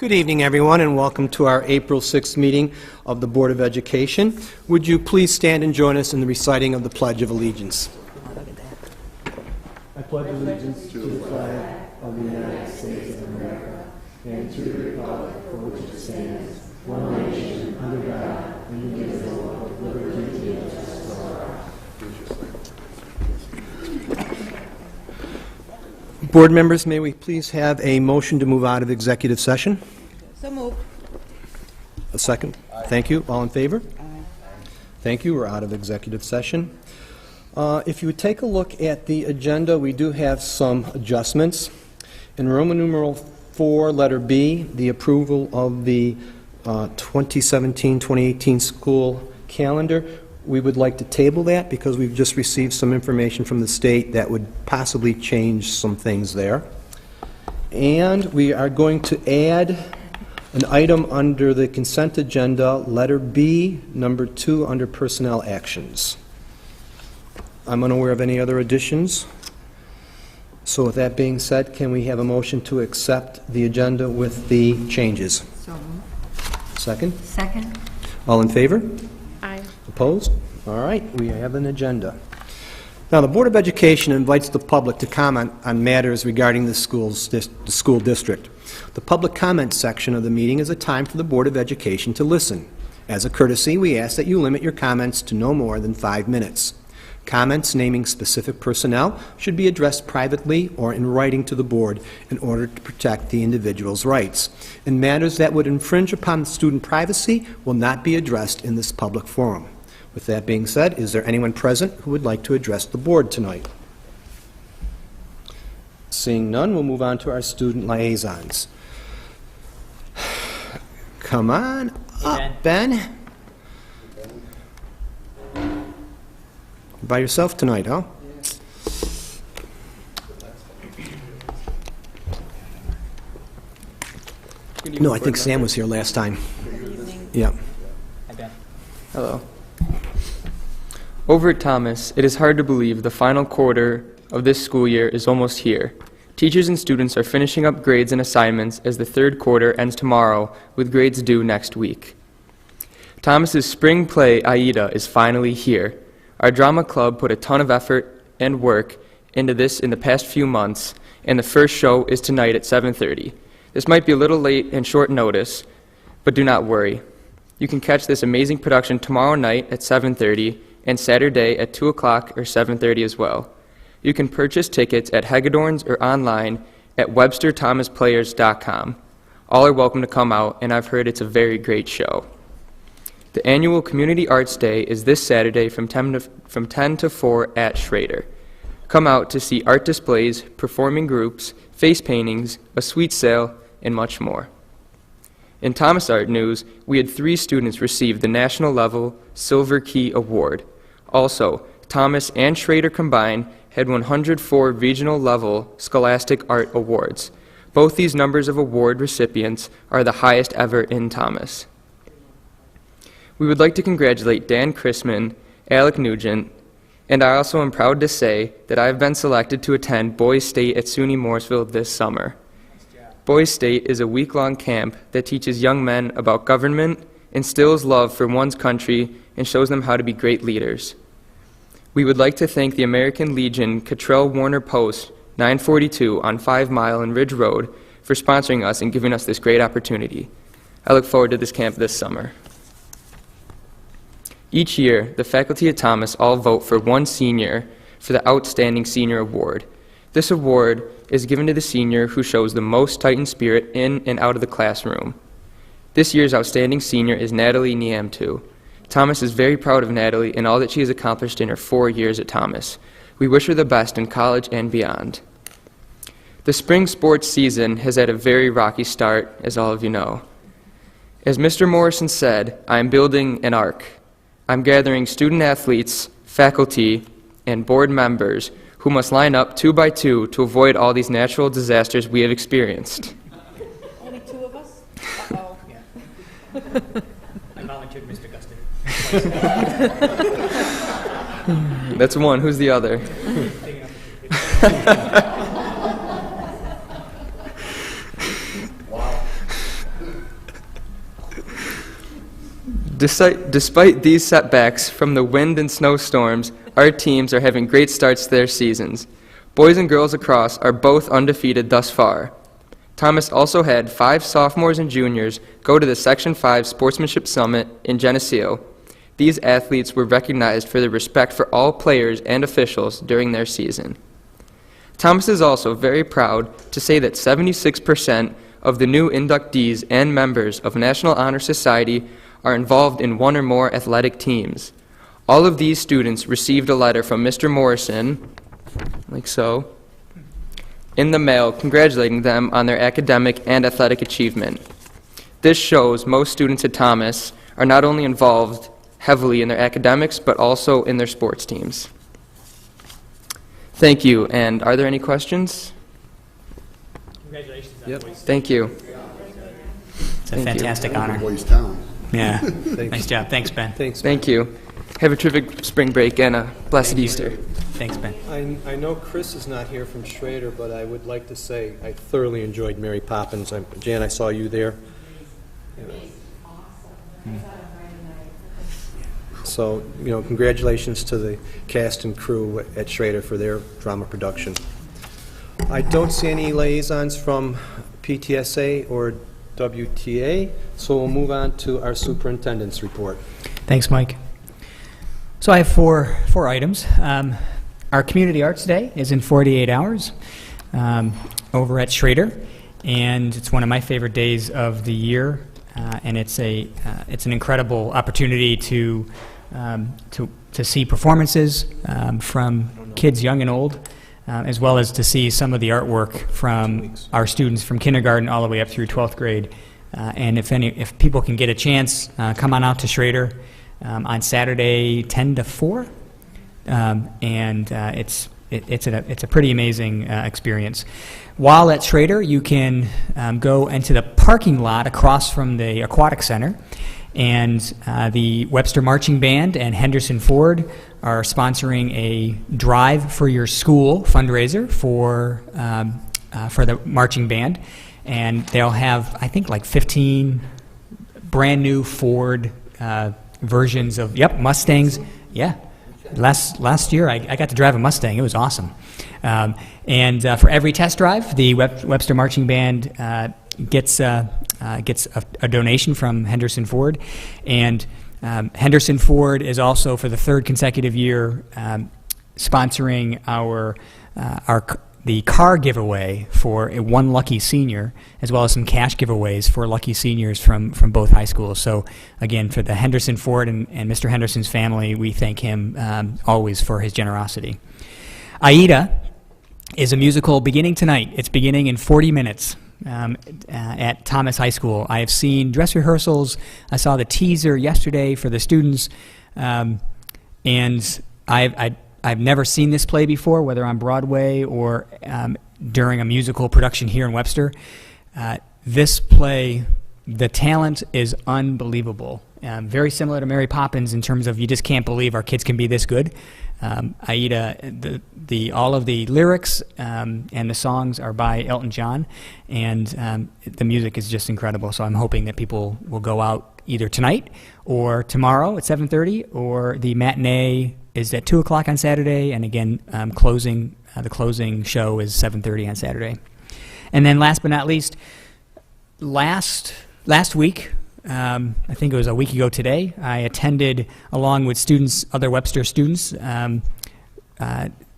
Good evening, everyone, and welcome to our April 6th meeting of the Board of Education. Would you please stand and join us in the reciting of the Pledge of Allegiance? I pledge allegiance to the flag of the United States of America and to the republic for which it stands, one nation, under God, indivisible, with liberty and justice for all. Board members, may we please have a motion to move out of executive session? So moved. A second. Aye. Thank you. All in favor? Aye. Thank you. We're out of executive session. If you would take a look at the agenda, we do have some adjustments. In Roman numeral 4, letter B, the approval of the 2017-2018 school calendar, we would like to table that because we've just received some information from the state that would possibly change some things there. And we are going to add an item under the consent agenda, letter B, number 2, under personnel actions. I'm unaware of any other additions. So with that being said, can we have a motion to accept the agenda with the changes? So moved. Second? Second. All in favor? Aye. Opposed? All right, we have an agenda. Now, the Board of Education invites the public to comment on matters regarding the school district. The public comment section of the meeting is a time for the Board of Education to listen. As a courtesy, we ask that you limit your comments to no more than 5 minutes. Comments naming specific personnel should be addressed privately or in writing to the Board in order to protect the individual's rights. And matters that would infringe upon student privacy will not be addressed in this public forum. With that being said, is there anyone present who would like to address the Board tonight? Seeing none, we'll move on to our student liaisons. Come on up, Ben. By yourself tonight, huh? No, I think Sam was here last time. Yeah. Hi, Ben. Hello. Over at Thomas, it is hard to believe the final quarter of this school year is almost here. Teachers and students are finishing up grades and assignments as the third quarter ends tomorrow, with grades due next week. Thomas's spring play, Aida, is finally here. Our drama club put a ton of effort and work into this in the past few months, and the first show is tonight at 7:30. This might be a little late and short notice, but do not worry. You can catch this amazing production tomorrow night at 7:30 and Saturday at 2 o'clock or 7:30 as well. You can purchase tickets at Hagedorn's or online at WebsterThomasPlayers.com. All are welcome to come out, and I've heard it's a very great show. The annual Community Arts Day is this Saturday from 10 to 4 at Schrader. Come out to see art displays, performing groups, face paintings, a sweet sale, and much more. In Thomas Art news, we had 3 students receive the national level Silver Key Award. Also, Thomas and Schrader combined had 104 regional level Scholastic Art Awards. Both these numbers of award recipients are the highest ever in Thomas. We would like to congratulate Dan Chrisman, Alec Nugent, and I also am proud to say that I have been selected to attend Boys State at SUNY Morrisville this summer. Boys State is a week-long camp that teaches young men about government, instills love for one's country, and shows them how to be great leaders. We would like to thank the American Legion Cottrell Warner Post 942 on 5 Mile and Ridge Road for sponsoring us and giving us this great opportunity. I look forward to this camp this summer. Each year, the faculty at Thomas all vote for one senior for the Outstanding Senior Award. This award is given to the senior who shows the most Titan spirit in and out of the classroom. This year's Outstanding Senior is Natalie Niamtu. Thomas is very proud of Natalie and all that she has accomplished in her 4 years at Thomas. We wish her the best in college and beyond. The spring sports season has had a very rocky start, as all of you know. As Mr. Morrison said, I am building an ark. I'm gathering student athletes, faculty, and board members who must line up 2 by 2 to avoid all these natural disasters we have experienced. Only 2 of us? Uh-oh. Yeah. I volunteered Mr. Gustin. That's one. Who's the other? Despite these setbacks from the wind and snowstorms, our teams are having great starts to their seasons. Boys and girls across are both undefeated thus far. Thomas also had 5 sophomores and juniors go to the Section 5 Sportsmanship Summit in Geneseo. These athletes were recognized for their respect for all players and officials during their season. Thomas is also very proud to say that 76% of the new inductees and members of National Honor Society are involved in one or more athletic teams. All of these students received a letter from Mr. Morrison, like so, in the mail congratulating them on their academic and athletic achievement. This shows most students at Thomas are not only involved heavily in their academics, but also in their sports teams. Thank you, and are there any questions? Congratulations on Yep. boys. Thank you. It's a Thank you. fantastic honor. Boys Town. Yeah. Thanks. Nice job. Thanks, Ben. Thanks. Thank you. Have a terrific spring break and a blessed Easter. Thanks, Ben. I know Chris is not here from Schrader, but I would like to say I thoroughly enjoyed Mary Poppins. Jan, I saw you there. So, congratulations to the cast and crew at Schrader for their drama production. I don't see any liaisons from PTSA or WTA, so we'll move on to our superintendent's report. Thanks, Mike. So I have four items. Our Community Arts Day is in 48 hours over at Schrader, and it's one of my favorite days of the year, and it's an incredible opportunity to see performances from kids young and old, as well as to see some of the artwork from our students from kindergarten all the way up through 12th grade. And if people can get a chance, come on out to Schrader on Saturday 10 to 4, and it's a pretty amazing experience. While at Schrader, you can go into the parking lot across from the Aquatic Center, and the Webster Marching Band and Henderson Ford are sponsoring a Drive for Your School fundraiser for the marching band, and they'll have, I think, like 15 brand new Ford versions of Mustangs. Yeah, last year I got to drive a Mustang. It was awesome. And for every test drive, the Webster Marching Band gets a donation from Henderson Ford, and Henderson Ford is also, for the 3rd consecutive year, sponsoring the car giveaway for one lucky senior, as well as some cash giveaways for lucky seniors from both high schools. So again, for the Henderson Ford and Mr. Henderson's family, we thank him always for his generosity. Aida is a musical beginning tonight. It's beginning in 40 minutes. At Thomas High School. I have seen dress rehearsals. I saw the teaser yesterday for the students, and I've never seen this play before, whether on Broadway or during a musical production here in Webster. This play, the talent is unbelievable. Very similar to Mary Poppins in terms of you just can't believe our kids can be this good. Aida, all of the lyrics and the songs are by Elton John, and the music is just incredible. So I'm hoping that people will go out either tonight or tomorrow at 7:30, or the matinee is at 2 o'clock on Saturday, and again, the closing show is 7:30 on Saturday. And then last but not least, last week, I think it was a week ago today, I attended, along with other Webster students,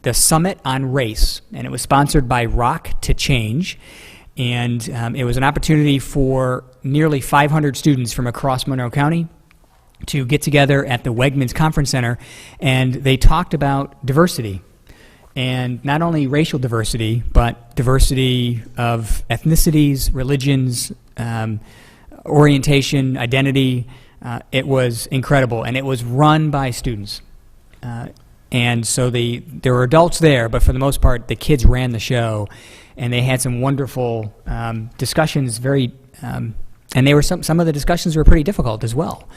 the Summit on Race, and it was sponsored by Rock to Change, and it was an opportunity for nearly 500 students from across Monroe County to get together at the Wegmans Conference Center, and they talked about diversity, and not only racial diversity, but diversity of ethnicities, religions, orientation, identity. It was incredible, and it was run by students. And so there were adults there, but for the most part, the kids ran the show, and they had some wonderful discussions. And they were some of the discussions were pretty difficult as well.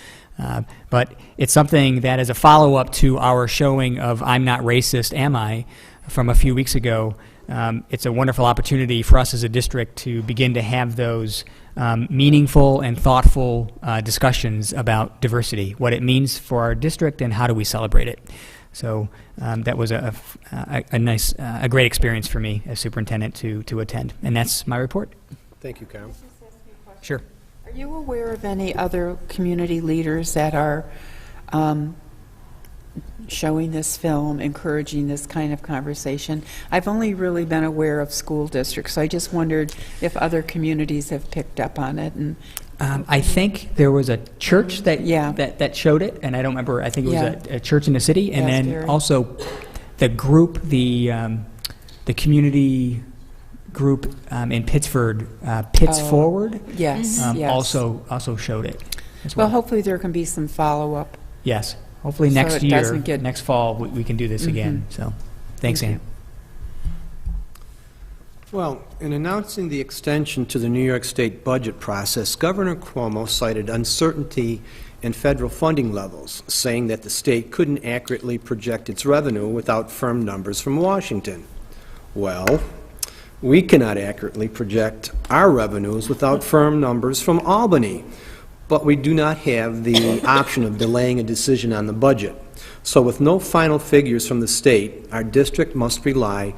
But it's something that, as a follow-up to our showing of "I'm Not Racist, Am I?" from a few weeks ago, it's a wonderful opportunity for us as a district to begin to have those meaningful and thoughtful discussions about diversity, what it means for our district, and how do we celebrate it. So that was a great experience for me as superintendent to attend, and that's my report. Thank you, Carol. Sure. Are you aware of any other community leaders that are showing this film, encouraging this kind of conversation? I've only really been aware of school districts, so I just wondered if other communities have picked up on it. And I think there was a church that Yeah. that showed it, and I don't remember. I think it was Yeah. a church in the city, and then Asbury. also the group, the community group in Pittsford, Pitts Oh. Forward, yes, yes. also showed it as Well, well. hopefully there can be some follow-up. Yes, hopefully So next it year, doesn't get- next fall, we can do this again. So, thanks, Thank Ann. Well, in announcing the extension to the New York State budget process, Governor Cuomo cited uncertainty in federal funding levels, saying that the state couldn't accurately project its revenue without firm numbers from Washington. Well, we cannot accurately project our revenues without firm numbers from Albany, but we do not have the option of delaying a decision on the budget. So with no final figures from the state, our district must rely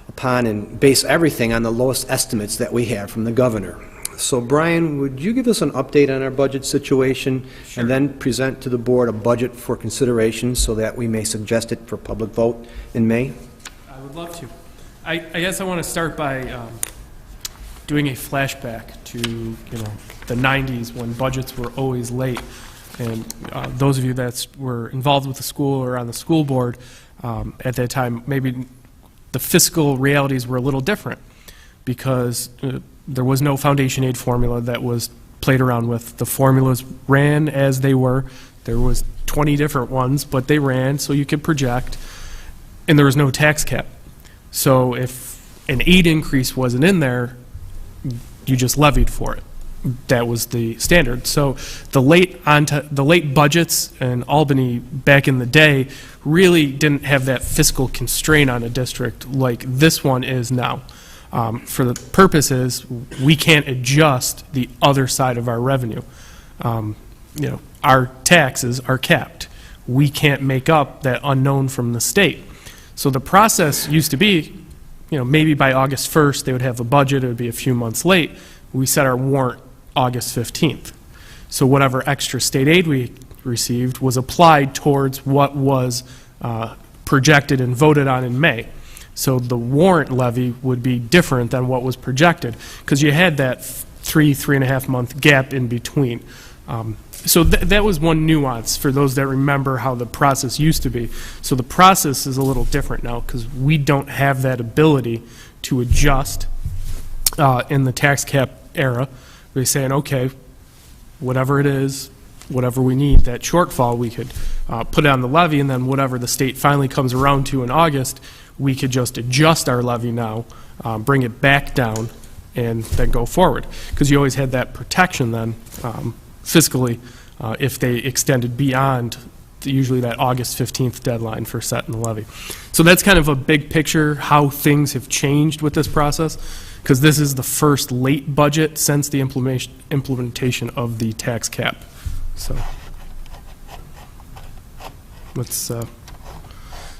upon and base everything on the lowest estimates that we have from the governor. So Brian, would you give us an update on our budget situation and then present to the board a budget for consideration so that we may suggest it for public vote in May? I would love to. I guess I want to start by doing a flashback to the 90s when budgets were always late. And those of you that were involved with the school or on the school board at that time, maybe the fiscal realities were a little different because there was no foundation aid formula that was played around with. The formulas ran as they were. There was 20 different ones, but they ran so you could project, and there was no tax cap. So if an aid increase wasn't in there, you just levied for it. That was the standard. So the late budgets in Albany back in the day really didn't have that fiscal constraint on a district like this one is now. For the purposes, we can't adjust the other side of our revenue. Our taxes are capped. We can't make up that unknown from the state. So the process used to be, maybe by August 1st they would have a budget. It would be a few months late. We set our warrant August 15th. So whatever extra state aid we received was applied towards what was projected and voted on in May. So the warrant levy would be different than what was projected because you had that 3.5 month gap in between. So that was one nuance for those that remember how the process used to be. So the process is a little different now because we don't have that ability to adjust in the tax cap era. We're saying, okay, whatever it is, whatever we need, that shortfall, we could put it on the levy, and then whatever the state finally comes around to in August, we could just adjust our levy now, bring it back down, and then go forward. Because you always had that protection then, fiscally, if they extended beyond usually that August 15th deadline for setting the levy. So that's kind of a big picture, how things have changed with this process, because this is the first late budget since the implementation of the tax cap. So let's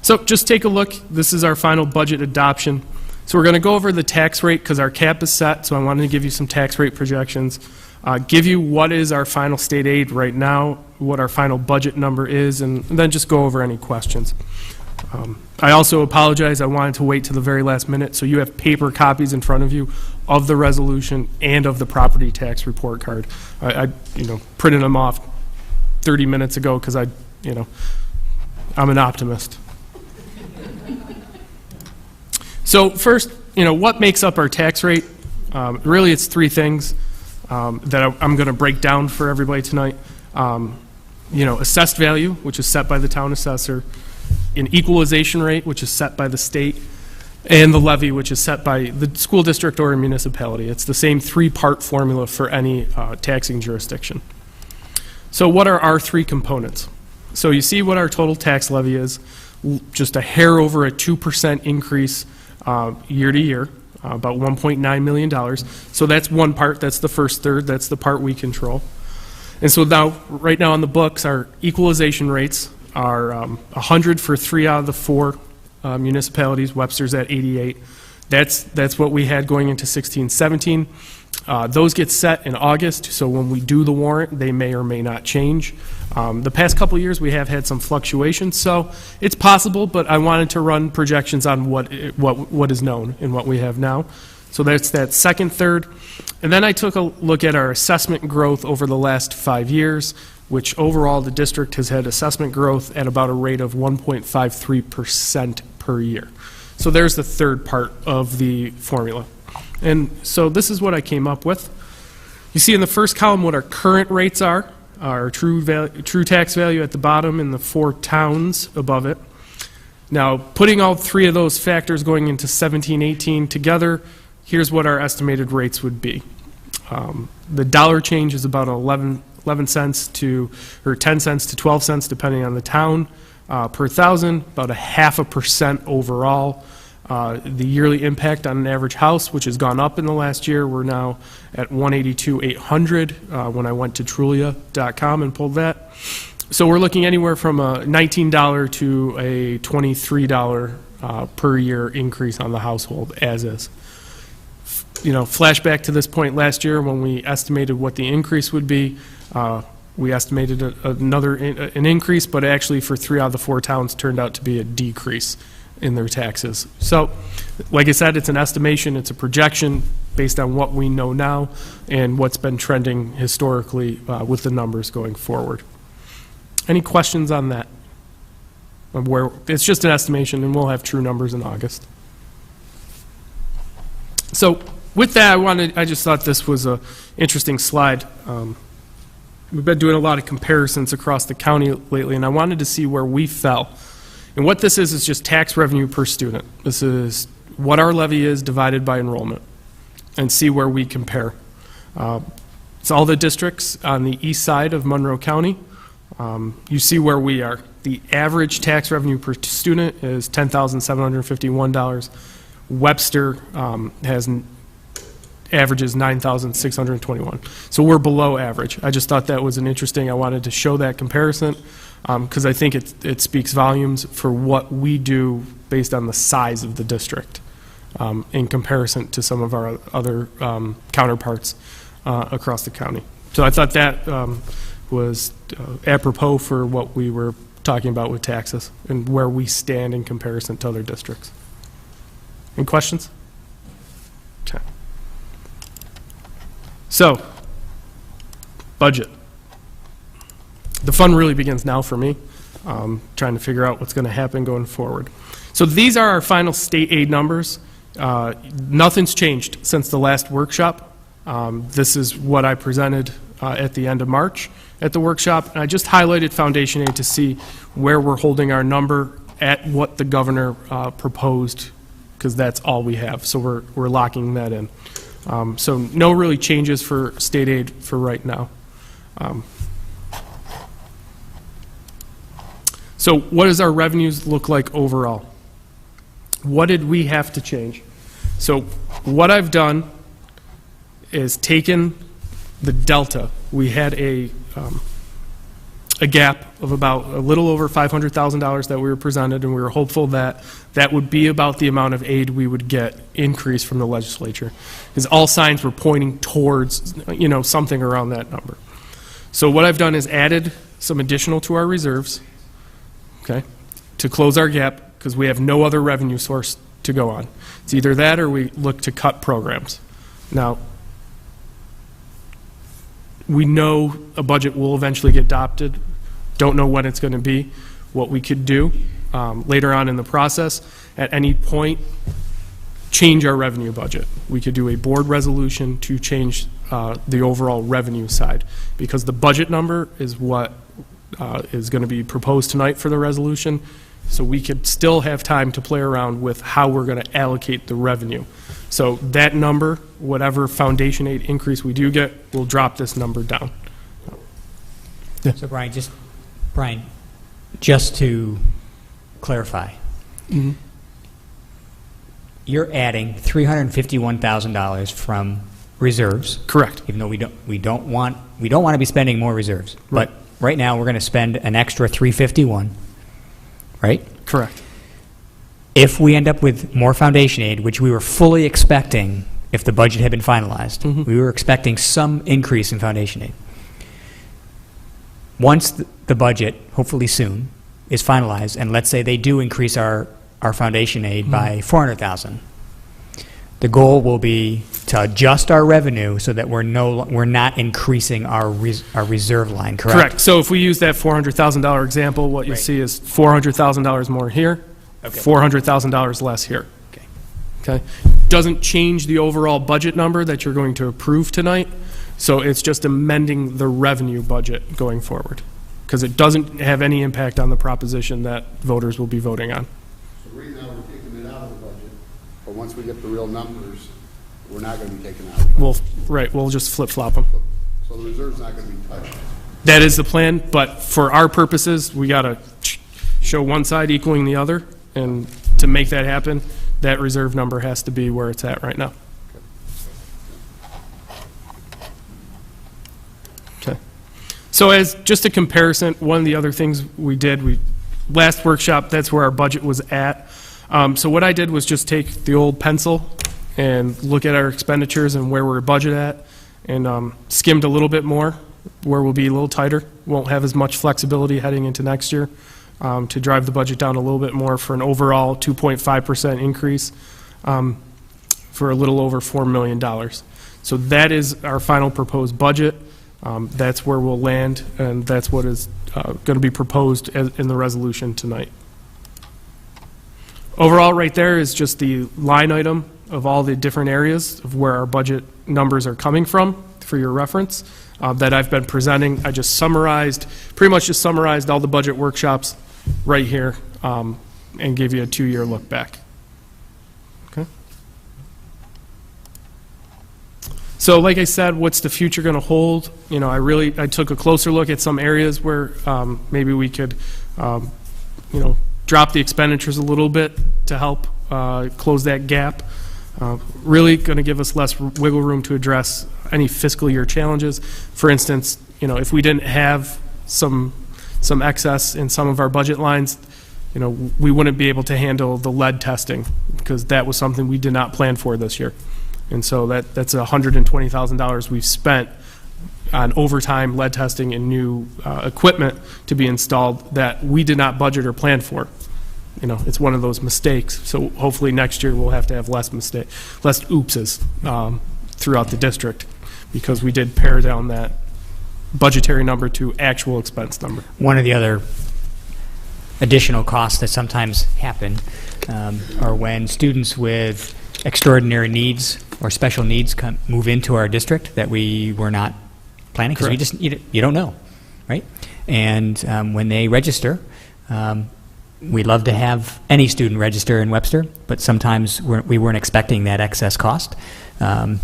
so just take a look. This is our final budget adoption. So we're going to go over the tax rate because our cap is set, so I wanted to give you some tax rate projections, give you what is our final state aid right now, what our final budget number is, and then just go over any questions. I also apologize, I wanted to wait to the very last minute, so you have paper copies in front of you of the resolution and of the property tax report card. I printed them off 30 minutes ago because I'm an optimist. So first, what makes up our tax rate? Really, it's three things that I'm going to break down for everybody tonight. Assessed value, which is set by the town assessor, an equalization rate, which is set by the state, and the levy, which is set by the school district or a municipality. It's the same three-part formula for any taxing jurisdiction. So what are our three components? So you see what our total tax levy is. just a hair over a 2% increase year to year, about $1.9 million. So that's one part, that's the first third, that's the part we control. And so now, right now on the books, our equalization rates are 100 for 3 out of the 4 municipalities. Webster's at 88. That's what we had going into 16-17. Those get set in August, so when we do the warrant, they may or may not change. The past couple of years, we have had some fluctuations, so it's possible, but I wanted to run projections on what is known and what we have now. So that's that second third. And then I took a look at our assessment growth over the last 5 years, which overall the district has had assessment growth at about a rate of 1.53% per year. So there's the third part of the formula. And so this is what I came up with. You see in the first column what our current rates are, our true tax value at the bottom and the 4 towns above it. Now, putting all 3 of those factors going into 17-18 together, here's what our estimated rates would be. The dollar change is about 11 cents to, or 10 cents to 12 cents, depending on the town, per thousand, about 0.5% overall. The yearly impact on an average house, which has gone up in the last year, we're now at $182,800 when I went to Trulia.com and pulled that. So we're looking anywhere from a $19 to a $23 per year increase on the household, as is. You know, flashback to this point last year when we estimated what the increase would be. We estimated an increase, but actually for 3 out of the 4 towns turned out to be a decrease in their taxes. So, like I said, it's an estimation, it's a projection based on what we know now and what's been trending historically with the numbers going forward. Any questions on that? It's just an estimation, and we'll have true numbers in August. So, with that, I just thought this was an interesting slide. We've been doing a lot of comparisons across the county lately, and I wanted to see where we fell. And what this is just tax revenue per student. This is what our levy is divided by enrollment, and see where we compare. It's all the districts on the east side of Monroe County. You see where we are. The average tax revenue per student is $10,751. Webster averages $9,621. So we're below average. I just thought that was an interesting, I wanted to show that comparison because I think it speaks volumes for what we do based on the size of the district in comparison to some of our other counterparts across the county. So I thought that was apropos for what we were talking about with taxes and where we stand in comparison to other districts. Any questions? Okay. So, budget. The fun really begins now for me, trying to figure out what's going to happen going forward. So these are our final state aid numbers. Nothing's changed since the last workshop. This is what I presented at the end of March at the workshop. And I just highlighted foundation aid to see where we're holding our number at what the governor proposed, because that's all we have. So we're locking that in. So no really changes for state aid for right now. So what does our revenues look like overall? What did we have to change? So what I've done is taken the delta. We had a gap of about a little over $500,000 that we were presented, and we were hopeful that that would be about the amount of aid we would get increased from the legislature, because all signs were pointing towards, you know, something around that number. So what I've done is added some additional to our reserves, okay, to close our gap, because we have no other revenue source to go on. It's either that or we look to cut programs. Now, we know a budget will eventually get adopted. Don't know when it's going to be. What we could do later on in the process, at any point, change our revenue budget. We could do a board resolution to change the overall revenue side, because the budget number is what is going to be proposed tonight for the resolution. So we could still have time to play around with how we're going to allocate the revenue. So that number, whatever foundation aid increase we do get, will drop this number down. So Brian, just to clarify. You're adding $351,000 from reserves, Correct. even though we don't want to be spending more reserves. Right. But right now, we're going to spend an extra 351, right? Correct. If we end up with more foundation aid, which we were fully expecting if the budget had been finalized, we were expecting some increase in foundation aid. Once the budget, hopefully soon, is finalized, and let's say they do increase our foundation aid by $400,000, the goal will be to adjust our revenue so that we're not increasing our reserve line, correct? Correct. So if we use that $400,000 example, what you Right. see is $400,000 more here, $400,000 less here. Okay. Doesn't change the overall budget number that you're going to approve tonight. So it's just amending the revenue budget going forward, because it doesn't have any impact on the proposition that voters will be voting on. So right now, we're taking it out of the budget, but once we get the real numbers, we're not going to be taking it out of the budget. We'll just flip-flop them. So the reserve's not going to be touched. That is the plan, but for our purposes, we got to show one side equaling the other, and to make that happen, that reserve number has to be where it's at right now. Okay. So as just a comparison, one of the other things we did, last workshop, that's where our budget was at. So what I did was just take the old pencil and look at our expenditures and where we're budget at, and skimmed a little bit more, where we'll be a little tighter. Won't have as much flexibility heading into next year, to drive the budget down a little bit more for an overall 2.5% increase, for a little over $4 million. So that is our final proposed budget. That's where we'll land, and that's what is going to be proposed in the resolution tonight. Overall, right there is just the line item of all the different areas of where our budget numbers are coming from for your reference, that I've been presenting. I just pretty much just summarized all the budget workshops right here, and gave you a 2-year look back. Okay. So like I said, what's the future going to hold? You know, I took a closer look at some areas where maybe we could, drop the expenditures a little bit to help close that gap. Really going to give us less wiggle room to address any fiscal year challenges. For instance, if we didn't have some excess in some of our budget lines, we wouldn't be able to handle the lead testing, because that was something we did not plan for this year. And so that's $120,000 we've spent on overtime lead testing and new equipment to be installed that we did not budget or plan for. It's one of those mistakes. So hopefully next year we'll have to have less oopses throughout the district, because we did pare down that budgetary number to actual expense number. One of the other additional costs that sometimes happen are when students with extraordinary needs or special needs move into our district that we were not planning, because you don't know, right? And when they register, we'd love to have any student register in Webster, but sometimes we weren't expecting that excess cost, and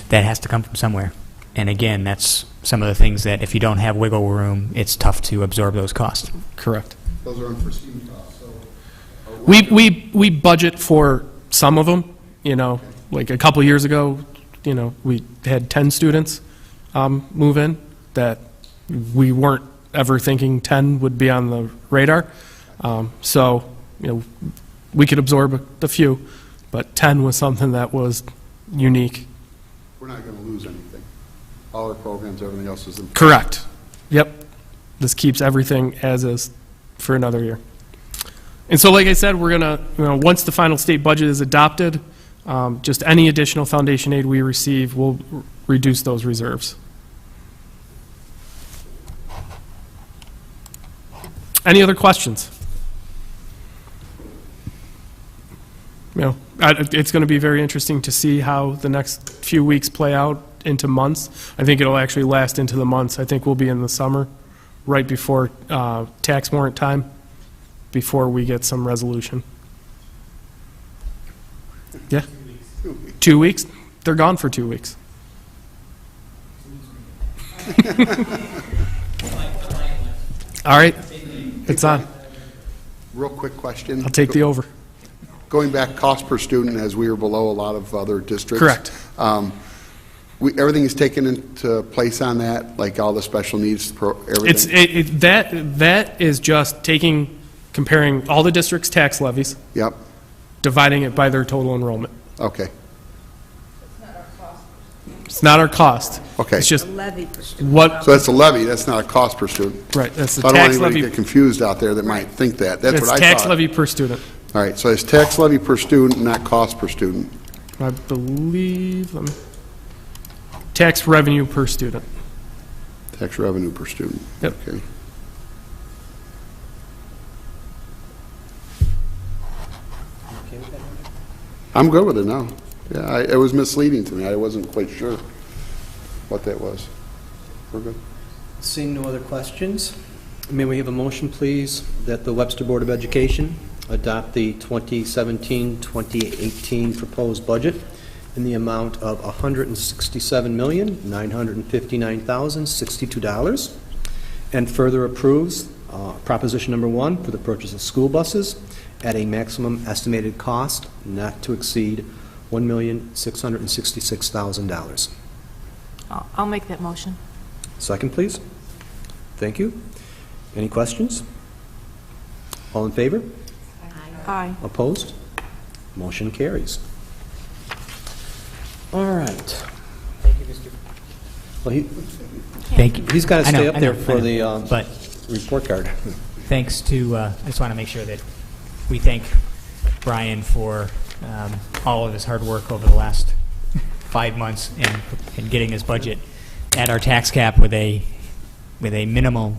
that has to come from somewhere. And again, that's some of the things that if you don't have wiggle room, it's tough to absorb those costs. Correct. Those are unforeseen costs, so. We budget for some of them, like a couple years ago, we had 10 students move in that we weren't ever thinking 10 would be on the radar. So, we could absorb a few, but 10 was something that was unique. We're not going to lose anything. All our programs, everything else is in. Correct. Yep. This keeps everything as is for another year. And so, like I said, we're going to, once the final state budget is adopted, just any additional foundation aid we receive will reduce those reserves. Any other questions? It's going to be very interesting to see how the next few weeks play out into months. I think it'll actually last into the months. I think we'll be in the summer, right before tax warrant time, before we get some resolution. Yeah? 2 weeks? They're gone for 2 weeks. All right. It's on. Real quick question. I'll take the over. Going back cost per student, as we are below a lot of other districts. Correct. Everything is taken into place on that, like all the special needs, everything? That is just comparing all the district's tax levies, Yep, dividing it by their total enrollment. okay, It's not our cost. Okay. It's just Levy per student. what, so that's a levy, that's not a cost per student. right, that's the So I don't want tax anybody to levy. get confused out there that might think that. That's It's what I tax thought. levy per student. All right, so it's tax levy per student, not cost per student. I believe, tax revenue per student. Tax revenue per student. Yep. Okay. I'm good with it now. Yeah, it was misleading to me. I wasn't quite sure what that was. We're good. Seeing no other questions, may we have a motion, please, that the Webster Board of Education adopt the 2017-2018 proposed budget in the amount of $167,959,062, and further approves proposition number 1 for the purchase of school buses at a maximum estimated cost not to exceed $1,666,000. I'll make that motion. Second, please. Thank you. Any questions? All in favor? Aye. Opposed? Motion carries. All right. Thank you, Mr. Well, Thank you. he's got to I know, stay up I there know, for I know. the But report card. thanks to, I just want to make sure that we thank Brian for all of his hard work over the last 5 months in getting his budget at our tax cap with a minimal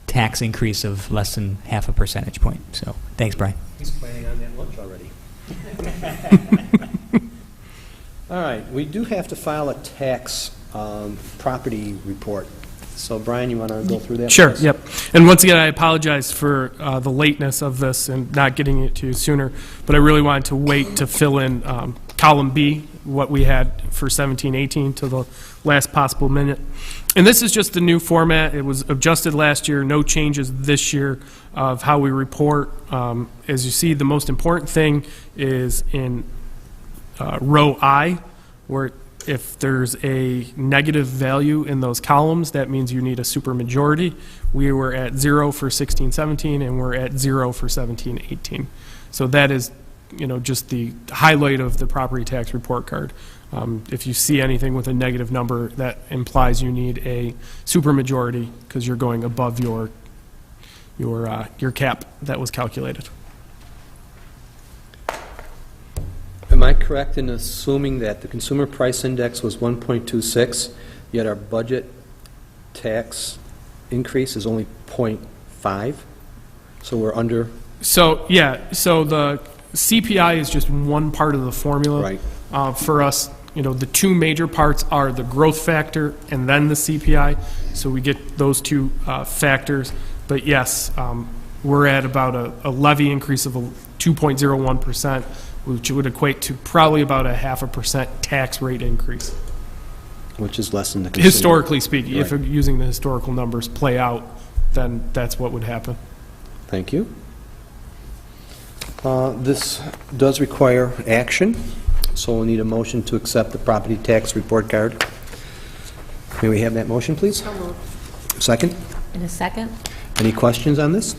tax increase of less than half a percentage point. So thanks, Brian. He's planning on that lunch already. All right, we do have to file a tax property report. So, Brian, you want to go through that? Sure, with us? yep. And once again, I apologize for the lateness of this and not getting it to you sooner, but I really wanted to wait to fill in column B, what we had for 17-18 to the last possible minute. And this is just the new format. It was adjusted last year, no changes this year of how we report. As you see, the most important thing is in row I, where if there's a negative value in those columns, that means you need a supermajority. We were at 0 for 16-17, and we're at 0 for 17-18. So that is, just the highlight of the property tax report card. If you see anything with a negative number, that implies you need a supermajority because you're going above your cap that was calculated. Am I correct in assuming that the consumer price index was 1.26, yet our budget tax increase is only 0.5? So we're under? So, yeah, so the CPI is just one part of the formula. Right. For us, the two major parts are the growth factor and then the CPI. So we get those two factors. But yes, we're at about a levy increase of 2.01%, which would equate to probably about a 0.5% tax rate increase. Which is less than the consumer. Historically speaking, if Right. using the historical numbers play out, then that's what would happen. Thank you. This does require action, so we'll need a motion to accept the property tax report card. May we have that motion, please? Second? In a second? Any questions on this?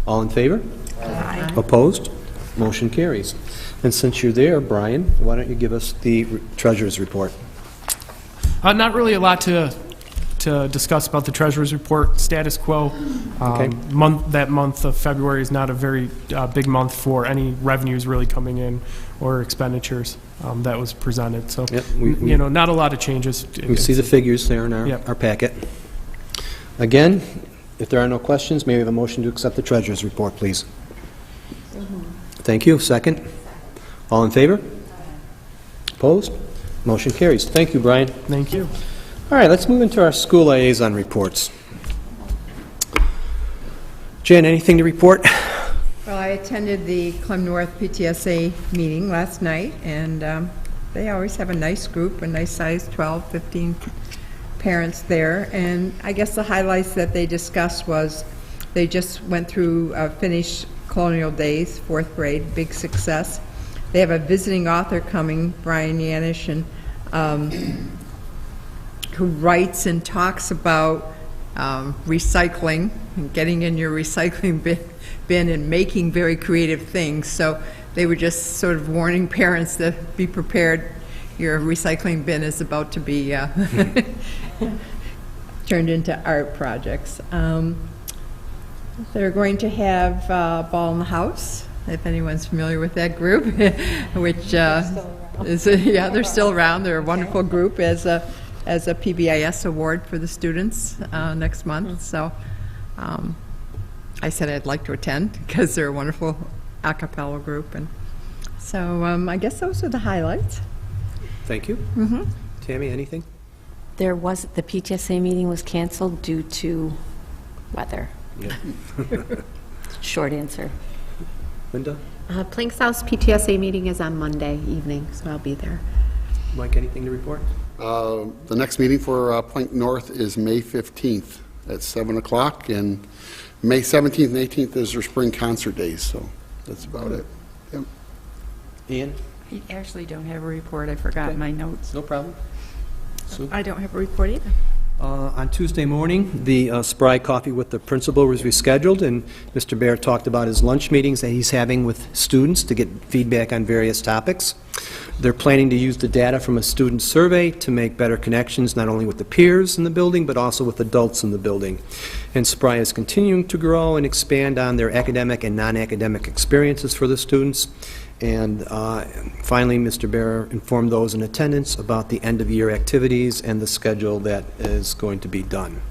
All in favor? Aye. Opposed? Motion carries. And since you're there, Brian, why don't you give us the treasurer's report? Not really a lot to discuss about the treasurer's report. Status quo. Okay. That month of February is not a very big month for any revenues really coming in or expenditures that was presented. So, Yep, not a lot of changes. We see the figures there in Yep. our packet. Again, if there are no questions, may we have a motion to accept the treasurer's report, please? Thank you. Second? All in favor? Opposed? Motion carries. Thank you, Brian. Thank you. All right, let's move into our school liaison reports. Jan, anything to report? Well, I attended the Clem North PTSA meeting last night, and they always have a nice group, a nice size, 12, 15 parents there. And I guess the highlights that they discussed was they just went through a finished Colonial Days, 4th grade, big success. They have a visiting author coming, Brian Yanish, and who writes and talks about recycling and getting in your recycling bin and making very creative things. So they were just sort of warning parents to be prepared. Your recycling bin is about to be turned into art projects. They're going to have Ball in the House, if anyone's familiar with that group, which is, yeah, they're still around. They're a wonderful group as a PBIS award for the students next month. So I said I'd like to attend because they're a wonderful a cappella group. And so I guess those are the highlights. Thank you. Tammy, anything? The PTSA meeting was canceled due to weather. Yeah. Short answer. Linda? Plank South's PTSA meeting is on Monday evening, so I'll be there. Mike, anything to report? The next meeting for Plank North is May 15th at 7 o'clock, and May 17th and 18th is their spring concert days, so that's about it. Yep. Ian? I actually don't have a report. I forgot my notes. No problem. Sue? I don't have a report either. On Tuesday morning, the Spry Coffee with the Principal was rescheduled, and Mr. Bear talked about his lunch meetings that he's having with students to get feedback on various topics. They're planning to use the data from a student survey to make better connections not only with the peers in the building, but also with adults in the building. And Spry is continuing to grow and expand on their academic and non-academic experiences for the students. And finally, Mr. Bear informed those in attendance about the end-of-year activities and the schedule that is going to be done.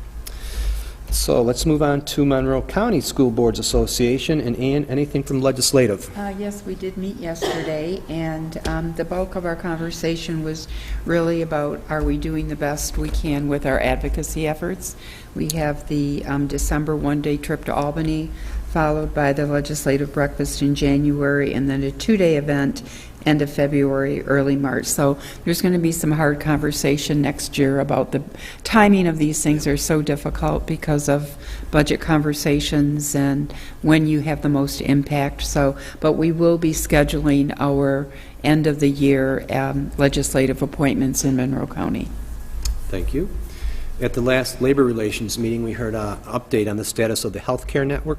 So let's move on to Monroe County School Boards Association. And Ann, anything from legislative? Yes, we did meet yesterday, and the bulk of our conversation was really about, are we doing the best we can with our advocacy efforts? We have the December one-day trip to Albany, followed by the legislative breakfast in January, and then a two-day event end of February, early March. So there's going to be some hard conversation next year about the timing of these things are so difficult because of budget conversations and when you have the most impact. So, but we will be scheduling our end of the year legislative appointments in Monroe County. Thank you. At the last Labor Relations meeting, we heard an update on the status of the healthcare network.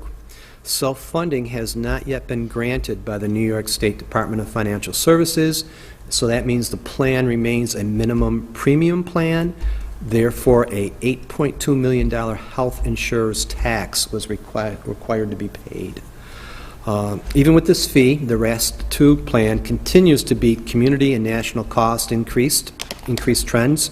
Self-funding has not yet been granted by the New York State Department of Financial Services, so that means the plan remains a minimum premium plan. Therefore, a $8.2 million health insurer's tax was required to be paid. Even with this fee, the RAST-2 plan continues to beat community and national cost increased trends.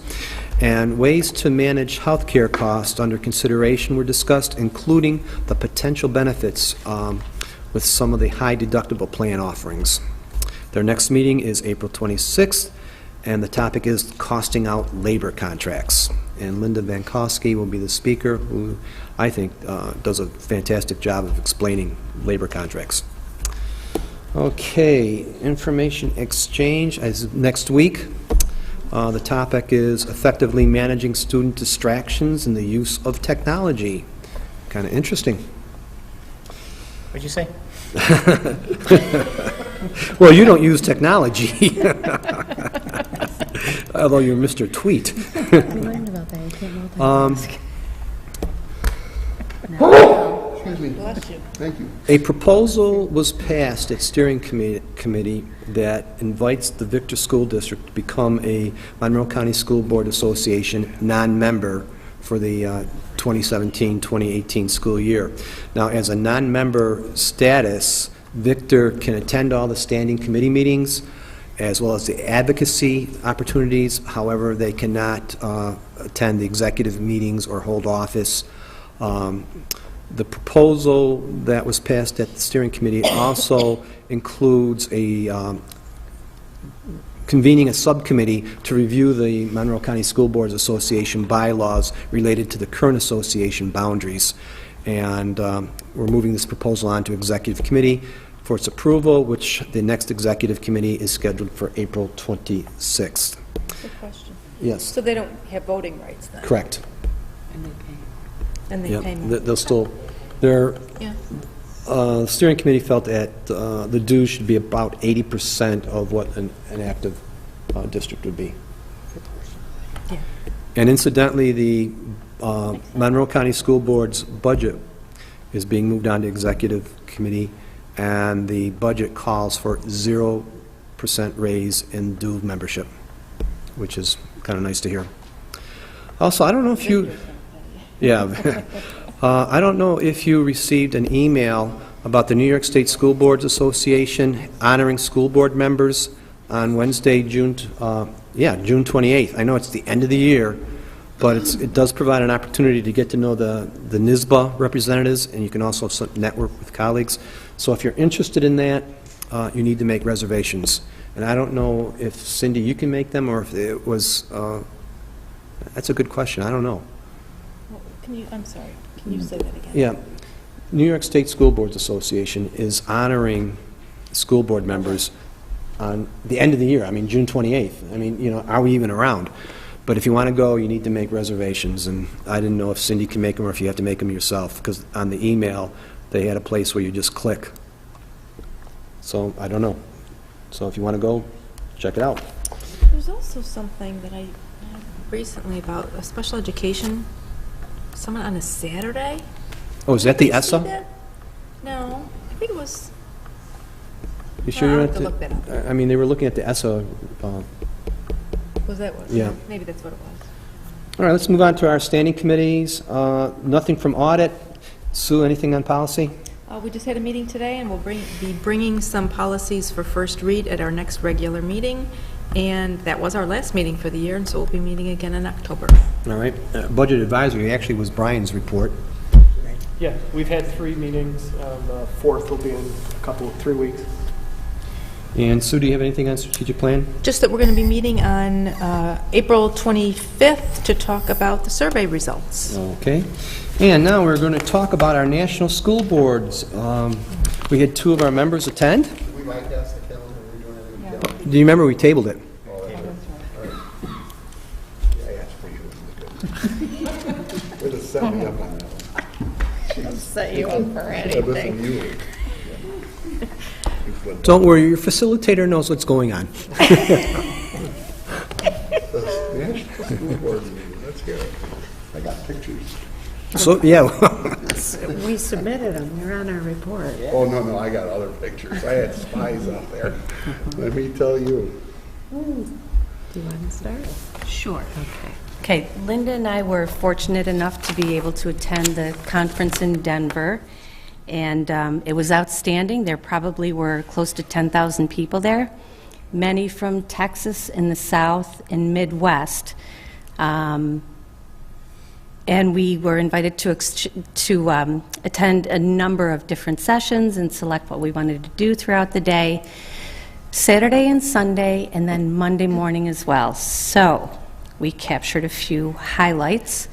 And ways to manage health care costs under consideration were discussed, including the potential benefits with some of the high deductible plan offerings. Their next meeting is April 26th, and the topic is costing out labor contracts. And Linda Vankowski will be the speaker, who I think does a fantastic job of explaining labor contracts. Okay, information exchange is next week. The topic is effectively managing student distractions and the use of technology. Kind of interesting. What'd you say? Well, you don't use technology. Although you're Mr. Tweet. We learned about that. You can't multitask. Thank you. A proposal was passed at steering committee that invites the Victor School District to become a Monroe County School Board Association non-member for the 2017-2018 school year. Now, as a non-member status, Victor can attend all the standing committee meetings as well as the advocacy opportunities. However, they cannot attend the executive meetings or hold office. The proposal that was passed at the steering committee also includes a convening a subcommittee to review the Monroe County School Boards Association bylaws related to the current association boundaries. And we're moving this proposal on to executive committee for its approval, which the next executive committee is scheduled for April 26th. Good question. Yes. So they don't have voting rights then? Correct. And they Yeah, pay more? they'll still, they're, Yeah. The steering committee felt that the dues should be about 80% of what an active district would be. And incidentally, the Monroe County School Board's budget is being moved on to executive committee, and the budget calls for 0% raise in due membership, which is kind of nice to hear. Also, I don't know if you... Yeah. I don't know if you received an email about the New York State School Boards Association honoring school board members on Wednesday, June 28th. I know it's the end of the year, but it does provide an opportunity to get to know the NYSBA representatives, and you can also network with colleagues. So if you're interested in that, you need to make reservations. And I don't know if, Cindy, you can make them, or if it was... that's a good question. I don't know. I'm sorry, can you say that again? Yeah. New York State School Boards Association is honoring school board members on the end of the year. I mean, June 28th. I mean, you know, are we even around? But if you want to go, you need to make reservations. And I didn't know if Cindy can make them or if you have to make them yourself, because on the email, they had a place where you just click. So I don't know. So if you want to go, check it out. There's also something that I had recently about a special education, someone on a Saturday. Oh, is that the Did you see ESSA? that? No, I think it was. You sure I'll you're have not to look that up. I mean, they were looking at the ESSA. Was that what? Yeah. Maybe that's what it was. All right, let's move on to our standing committees. Nothing from audit. Sue, anything on policy? We just had a meeting today, and we'll be bringing some policies for first read at our next regular meeting. And that was our last meeting for the year, and so we'll be meeting again in October. All right. Budget advisory actually was Brian's report. Yeah, we've had 3 meetings. The 4th will be in 3 weeks. And Sue, do you have anything on strategic plan? Just that we're going to be meeting on April 25th to talk about the survey results. Okay. And now we're going to talk about our national school boards. We had 2 of our members attend. We might pass the calendar. We're doing it in the calendar. Do you remember we tabled it? Oh, that's right. Yeah, I asked for you. Way to set me up on that one. I'll set you up for anything. Don't worry, your facilitator knows what's going on. National School Board meeting, let's hear it. I got pictures. So, yeah. We submitted them, they're on our report. Oh, no, I got other pictures. I had spies out there. Let me tell you. Do you want to start? Sure. Okay, Linda and I were fortunate enough to be able to attend the conference in Denver, and it was outstanding. There probably were close to 10,000 people there, many from Texas and the South and Midwest. And we were invited to attend a number of different sessions and select what we wanted to do throughout the day, Saturday and Sunday, and then Monday morning as well. So we captured a few highlights.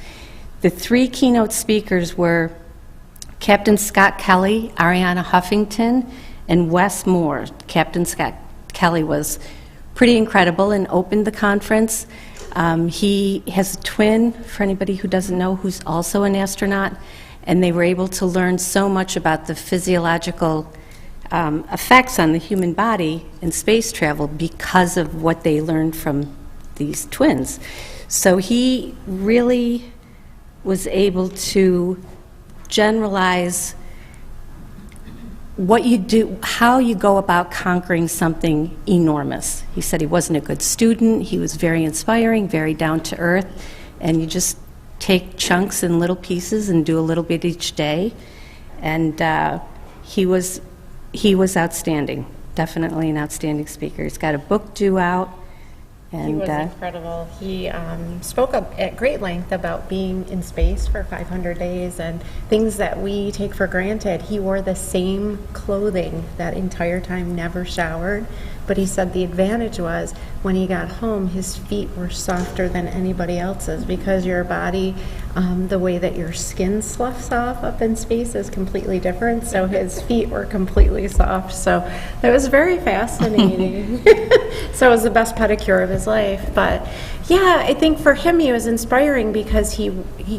The 3 keynote speakers were Captain Scott Kelly, Arianna Huffington, and Wes Moore. Captain Scott Kelly was pretty incredible and opened the conference. He has a twin, for anybody who doesn't know, who's also an astronaut, and they were able to learn so much about the physiological effects on the human body in space travel because of what they learned from these twins. So he really was able to generalize what you do, how you go about conquering something enormous. He said he wasn't a good student, he was very inspiring, very down to earth, and you just take chunks and little pieces and do a little bit each day. And he was outstanding, definitely an outstanding speaker. He's got a book due out. And, he was incredible. He spoke up at great length about being in space for 500 days and things that we take for granted. He wore the same clothing that entire time, never showered. But he said the advantage was when he got home, his feet were softer than anybody else's because your body, the way that your skin sloughs off up in space is completely different. So his feet were completely soft. So that was very fascinating. So it was the best pedicure of his life. But yeah, I think for him he was inspiring because he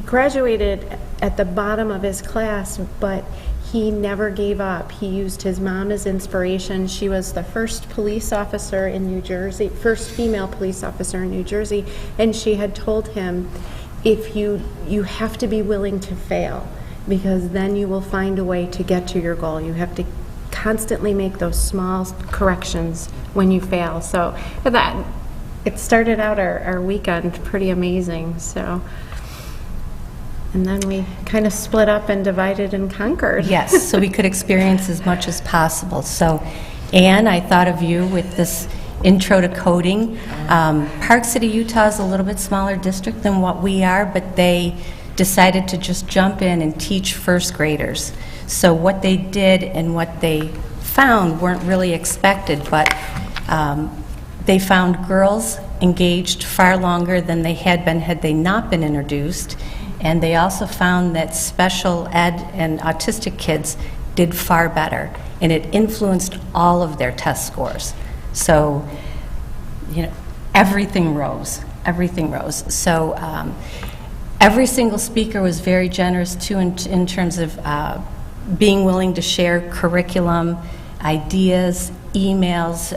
graduated at the bottom of his class, but he never gave up. He used his mom as inspiration. She was the first police officer in New Jersey, first female police officer in New Jersey, and she had told him, if you have to be willing to fail, because then you will find a way to get to your goal. You have to constantly make those small corrections when you fail. So that it started out our weekend pretty amazing. So, and then we kind of split up and divided and conquered. Yes, so we could experience as much as possible. So, Anne, I thought of you with this intro to coding. Park City, Utah is a little bit smaller district than what we are, but they decided to just jump in and teach first graders. So what they did and what they found weren't really expected, but they found girls engaged far longer than they had been had they not been introduced, and they also found that special ed and autistic kids did far better, and it influenced all of their test scores. So, you know, everything rose. So every single speaker was very generous too in terms of being willing to share curriculum, ideas, emails,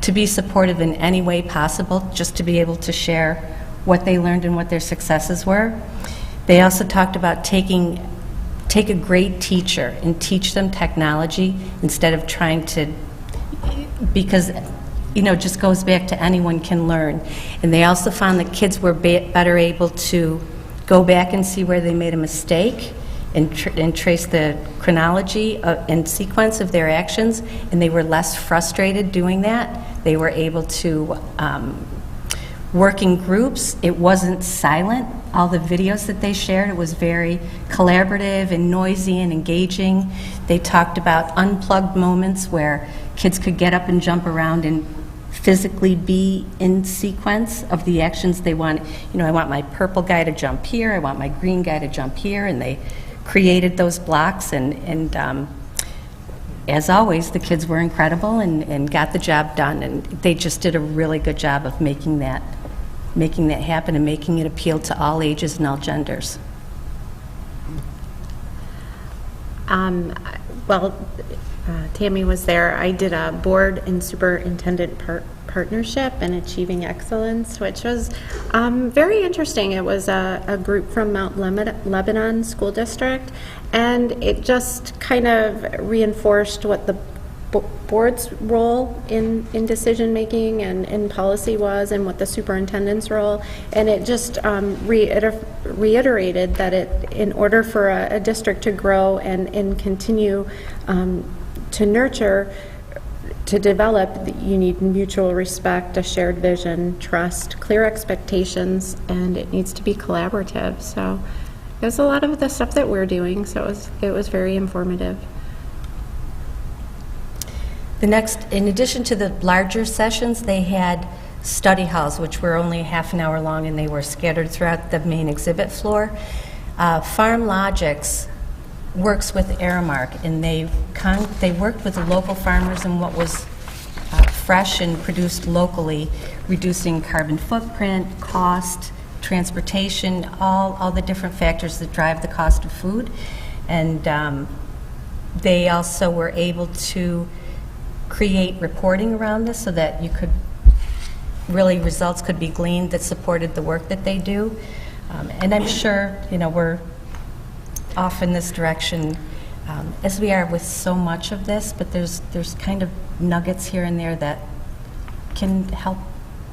to be supportive in any way possible, just to be able to share what they learned and what their successes were. They also talked about take a great teacher and teach them technology instead of trying to, because, you know, it just goes back to anyone can learn. And they also found that kids were better able to go back and see where they made a mistake and trace the chronology and sequence of their actions, and they were less frustrated doing that. They were able to work in groups. It wasn't silent. All the videos that they shared, it was very collaborative and noisy and engaging. They talked about unplugged moments where kids could get up and jump around and physically be in sequence of the actions they want. You know, I want my purple guy to jump here, I want my green guy to jump here, and they created those blocks, and as always, the kids were incredible and got the job done, and they just did a really good job of making that happen and making it appeal to all ages and all genders. Well, Tammy was there. I did a board and superintendent partnership in achieving excellence, which was very interesting. It was a group from Mount Lebanon School District, and it just kind of reinforced what the board's role in decision making and in policy was, and what the superintendent's role, and it just reiterated that in order for a district to grow and continue to nurture, to develop, you need mutual respect, a shared vision, trust, clear expectations, and it needs to be collaborative. So there's a lot of the stuff that we're doing, so it was very informative. The next, in addition to the larger sessions, they had study halls, which were only half an hour long, and they were scattered throughout the main exhibit floor. Farm Logics works with Aramark, and they worked with the local farmers and what was fresh and produced locally, reducing carbon footprint, cost, transportation, all the different factors that drive the cost of food. And they also were able to create reporting around this so that you could really, results could be gleaned that supported the work that they do. And I'm sure, you know, we're off in this direction as we are with so much of this, but there's kind of nuggets here and there that can help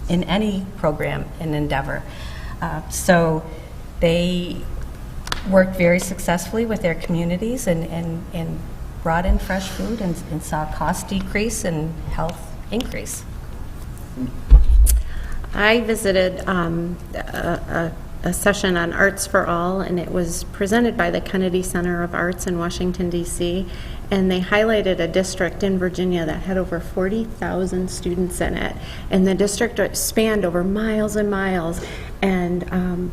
in any program and endeavor. So they worked very successfully with their communities and brought in fresh food and saw cost decrease and health increase. I visited a session on Arts for All, and it was presented by the Kennedy Center of Arts in Washington, D.C., and they highlighted a district in Virginia that had over 40,000 students in it, and the district spanned over miles and miles, and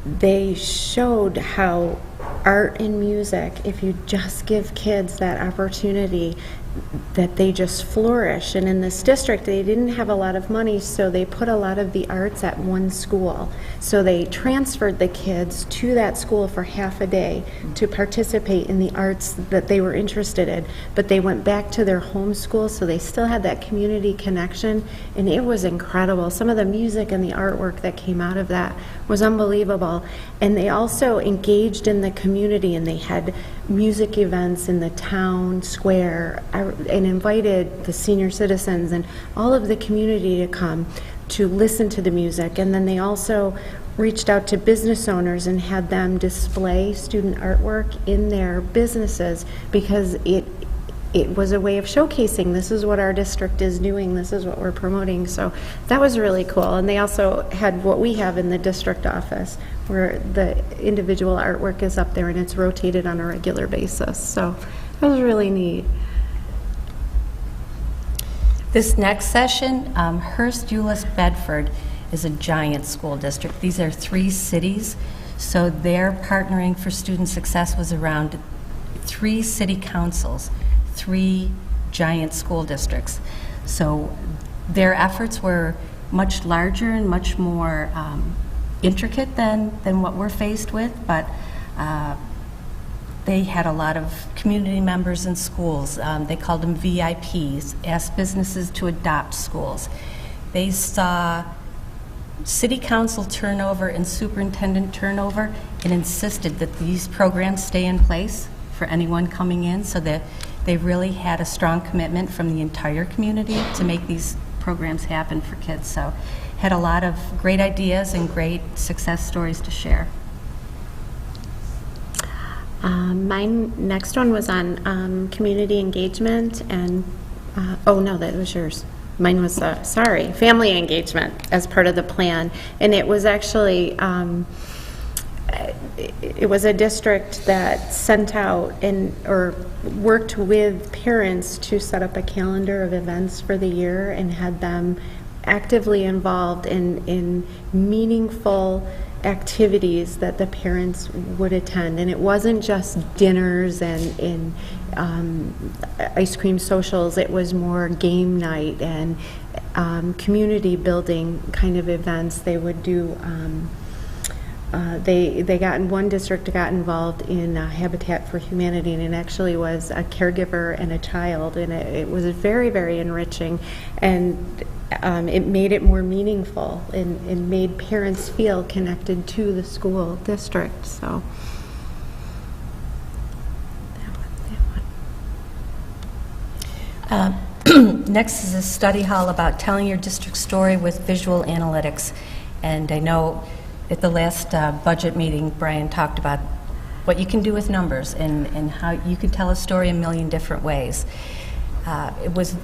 they showed how art and music, if you just give kids that opportunity, they just flourish. And in this district, they didn't have a lot of money, so they put a lot of the arts at one school. So they transferred the kids to that school for half a day to participate in the arts that they were interested in. But they went back to their home school, so they still had that community connection, and it was incredible. Some of the music and the artwork that came out of that was unbelievable. And they also engaged in the community, and they had music events in the town square and invited the senior citizens and all of the community to come to listen to the music. And then they also reached out to business owners and had them display student artwork in their businesses, because it was a way of showcasing, this is what our district is doing, this is what we're promoting. So that was really cool. And they also had what we have in the district office, where the individual artwork is up there and it's rotated on a regular basis. So that was really neat. This next session, Hearst, Euless, Bedford is a giant school district. These are 3 cities, so their partnering for student success was around 3 city councils, 3 giant school districts. So their efforts were much larger and much more intricate than what we're faced with, but they had a lot of community members in schools. They called them VIPs, asked businesses to adopt schools. They saw city council turnover and superintendent turnover and insisted that these programs stay in place for anyone coming in, so that they really had a strong commitment from the entire community to make these programs happen for kids. So had a lot of great ideas and great success stories to share. My next one was on community engagement, and oh no, that was yours. Mine was, family engagement as part of the plan. And it was actually, it was a district that sent out or worked with parents to set up a calendar of events for the year and had them actively involved in meaningful activities that the parents would attend. And it wasn't just dinners and ice cream socials. It was more game night and community building kind of events. They would do they got in one district got involved in Habitat for Humanity, and it actually was a caregiver and a child, and it was very, very enriching, and it made it more meaningful and made parents feel connected to the school district. So next is a study hall about telling your district story with visual analytics. And I know at the last budget meeting, Brian talked about what you can do with numbers and how you can tell a story a million different ways. It was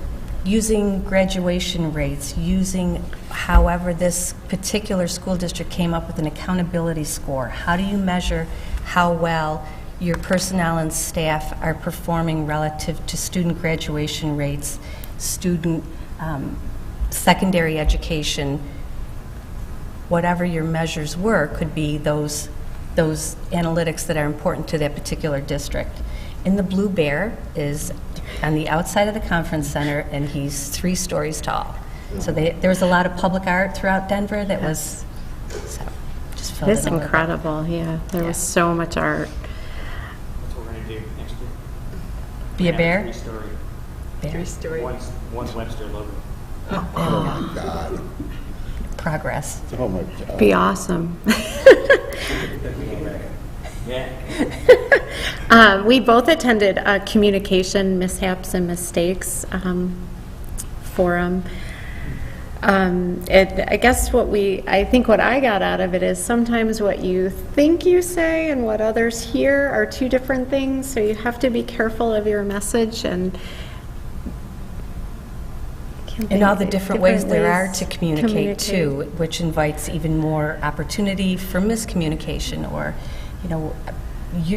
using graduation rates, using however this particular school district came up with an accountability score. How do you measure how well your personnel and staff are performing relative to student graduation rates, student secondary education? Whatever your measures were could be those analytics that are important to that particular district. And the blue bear is on the outside of the conference center, and he's 3 stories tall. So there was a lot of public art throughout Denver that was just filled it's in incredible. Yeah, there was so much art. That's what we're going to do next year. Be a bear? 3-story. Bear. 3-story. One Webster logo. Oh, my God. Progress. Oh, my God. Be awesome. Yeah. We both attended a communication mishaps and mistakes forum. I guess I think what I got out of it is sometimes what you think you say and what others hear are 2 different things, so you have to be careful of your message and all the different ways there are to communicate too, which invites even more opportunity for miscommunication, or,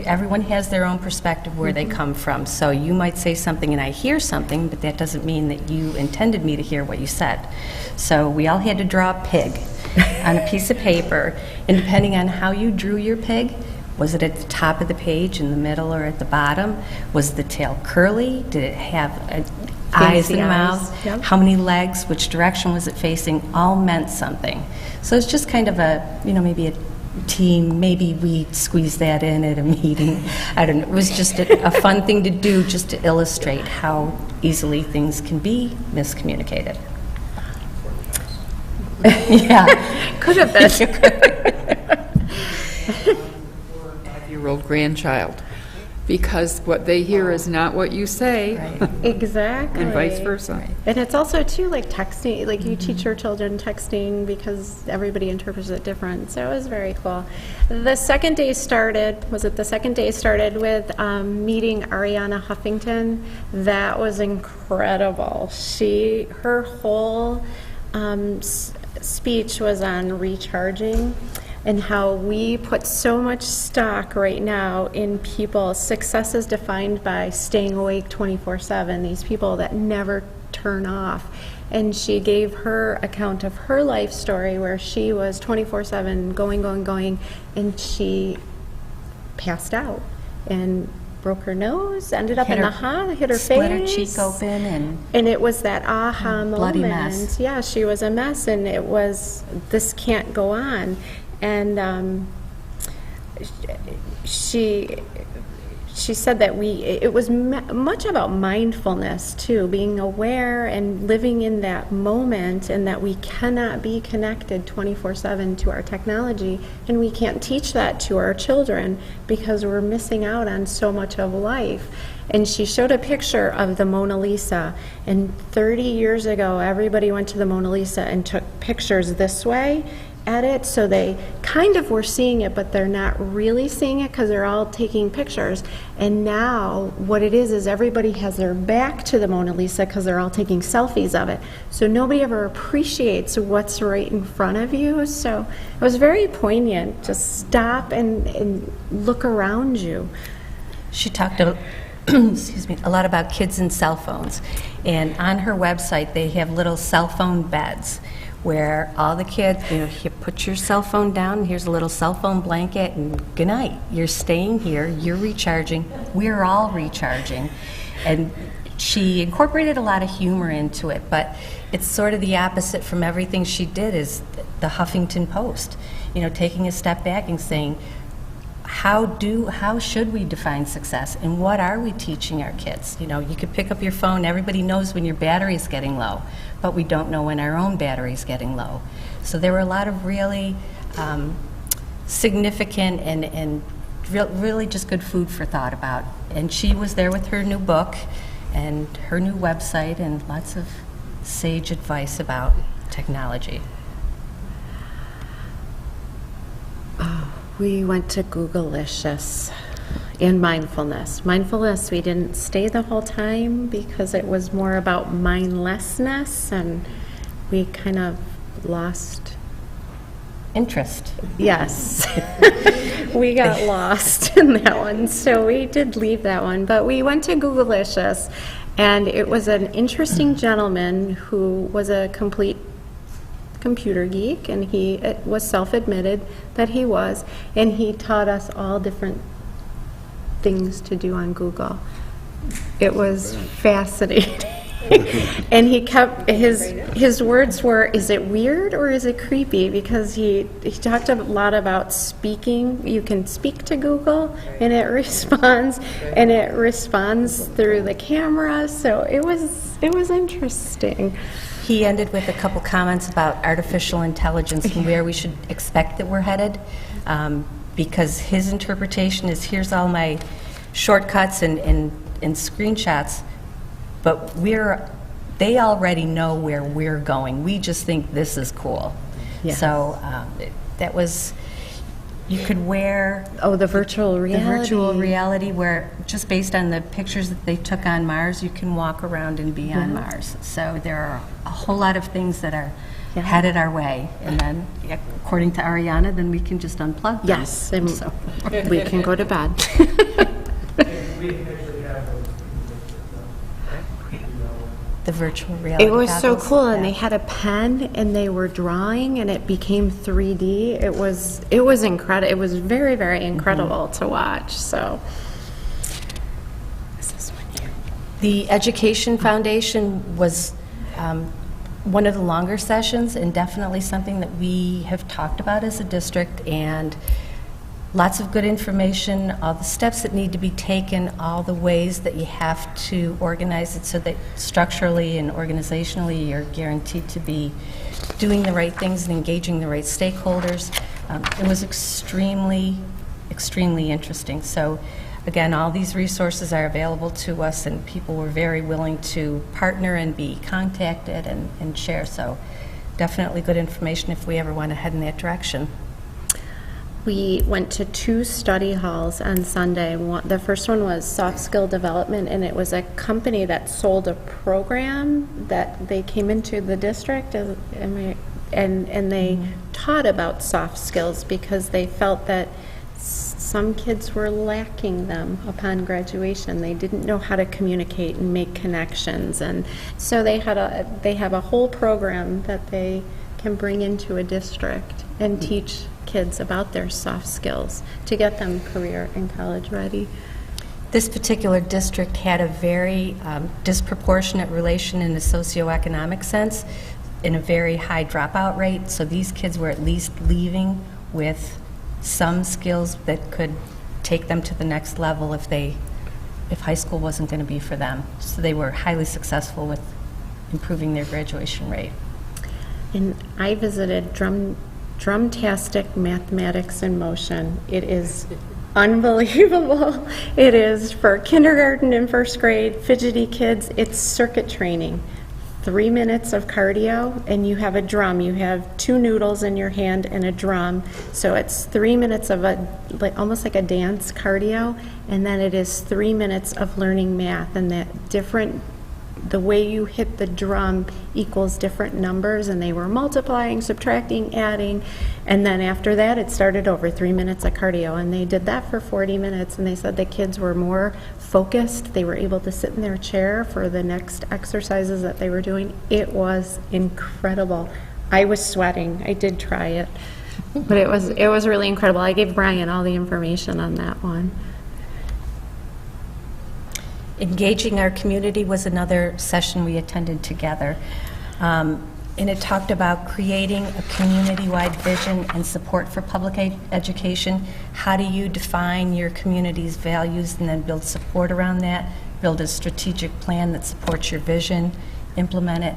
everyone has their own perspective where they come from. So you might say something and I hear something, but that doesn't mean that you intended me to hear what you said. So we all had to draw a pig on a piece of paper, and depending on how you drew your pig Was it at the top of the page, in the middle, or at the bottom? Was the tail curly? Did it have eyes and mouth? Yep. How many legs? Which direction was it facing? All meant something. So it's just kind of a, maybe a team, maybe we squeeze that in at a meeting. I don't know. It was just a fun thing to do, just to illustrate how easily things can be miscommunicated. Yeah. Could have been. Or a 5-year-old grandchild, because what they hear is not what you say. Exactly. And vice versa. And it's also, too, like texting, like you teach your children texting because everybody interprets it different. So it was very cool. The second day started with meeting Arianna Huffington. That was incredible. Her whole speech was on recharging, and how we put so much stock right now in people's success is defined by staying awake 24/7, these people that never turn off. And she gave her account of her life story where she was 24/7 going, and she passed out and broke her nose, ended up in the hospital, hit her face. Split her cheek open, and it was that aha moment. Bloody mess. Yeah, she was a mess, and it was, this can't go on. And she said that it was much about mindfulness too, being aware and living in that moment, and that we cannot be connected 24/7 to our technology, and we can't teach that to our children because we're missing out on so much of life. And she showed a picture of the Mona Lisa, and 30 years ago everybody went to the Mona Lisa and took pictures this way at it, so they kind of were seeing it, but they're not really seeing it because they're all taking pictures. And now what it is everybody has their back to the Mona Lisa because they're all taking selfies of it. So nobody ever appreciates what's right in front of you. So it was very poignant. Just stop and look around you. She talked a lot about kids and cell phones. And on her website, they have little cell phone beds where all the kids, you put your cell phone down, here's a little cell phone blanket, and good night. You're staying here, you're recharging, we're all recharging. And she incorporated a lot of humor into it, but it's sort of the opposite from everything she did is the Huffington Post. Taking a step back and saying, how should we define success, and what are we teaching our kids? You could pick up your phone, everybody knows when your battery is getting low, but we don't know when our own battery is getting low. So there were a lot of really significant and really just good food for thought about. And she was there with her new book and her new website and lots of sage advice about technology. We went to Googlicious and mindfulness. Mindfulness, we didn't stay the whole time because it was more about mindlessness, and we kind of lost interest. Yes. We got lost in that one, so we did leave that one. But we went to Googlicious, and it was an interesting gentleman who was a complete computer geek, and he was self-admitted that he was, and he taught us all different things to do on Google. It was fascinating. And he kept, his words were, is it weird or is it creepy? Because he talked a lot about speaking. You can speak to Google and it responds through the camera. So it was interesting. He ended with a couple comments about artificial intelligence and where we should expect that we're headed, because his interpretation is, here's all my shortcuts and screenshots, but they already know where we're going. We just think this is cool. Yes. So that was, you could wear the virtual reality. The virtual reality, where just based on the pictures that they took on Mars, you can walk around and be on Mars. So there are a whole lot of things that are headed our way. And then, according to Arianna, then we can just unplug them. Yes, and so we can go to bed. We actually have the virtual reality It was so goggles. cool, and Yeah. they had a pen, and they were drawing, and it became 3D. It was incredible. It was very, very incredible to watch, so. Is this one here? The Education Foundation was one of the longer sessions, and definitely something that we have talked about as a district, and lots of good information, all the steps that need to be taken, all the ways that you have to organize it so that structurally and organizationally you're guaranteed to be doing the right things and engaging the right stakeholders. It was extremely, extremely interesting. So again, all these resources are available to us, and people were very willing to partner and be contacted and share. So definitely good information if we ever want to head in that direction. We went to 2 study halls on Sunday. The first one was soft skill development, and it was a company that sold a program that they came into the district, and they taught about soft skills because they felt that some kids were lacking them upon graduation. They didn't know how to communicate and make connections, and so they have a whole program that they can bring into a district and teach kids about their soft skills to get them career and college ready. This particular district had a very disproportionate relation in a socioeconomic sense, in a very high dropout rate, so these kids were at least leaving with some skills that could take them to the next level if high school wasn't going to be for them. So they were highly successful with improving their graduation rate. And I visited Drumtastic Mathematics in Motion. It is unbelievable. It is for kindergarten and first grade, fidgety kids. It's circuit training. 3 minutes of cardio, and you have a drum. You have 2 noodles in your hand and a drum. So it's 3 minutes of almost like a dance cardio, and then it is 3 minutes of learning math, and the way you hit the drum equals different numbers, and they were multiplying, subtracting, adding, and then after that it started over 3 minutes of cardio, and they did that for 40 minutes, and they said the kids were more focused. They were able to sit in their chair for the next exercises that they were doing. It was incredible. I was sweating. I did try it, but it was really incredible. I gave Brian all the information on that one. Engaging our community was another session we attended together. And it talked about creating a community-wide vision and support for public education. How do you define your community's values and then build support around that? Build a strategic plan that supports your vision, implement it.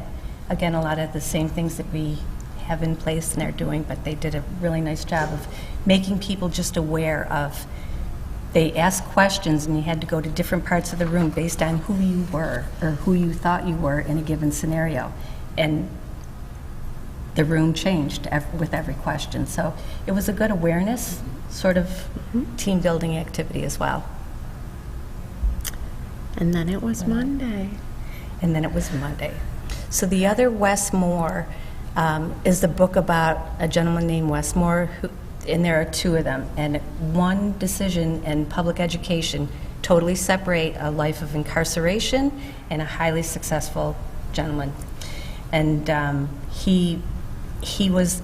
Again, a lot of the same things that we have in place and are doing, but they did a really nice job of making people just aware of. They asked questions, and you had to go to different parts of the room based on who you were or who you thought you were in a given scenario. And the room changed with every question. So it was a good awareness, sort of team building activity as well. And then it was Monday. And then it was Monday. So the other Wes Moore is the book about a gentleman named Wes Moore, and there are 2 of them. And one decision in public education totally separate a life of incarceration and a highly successful gentleman. And he was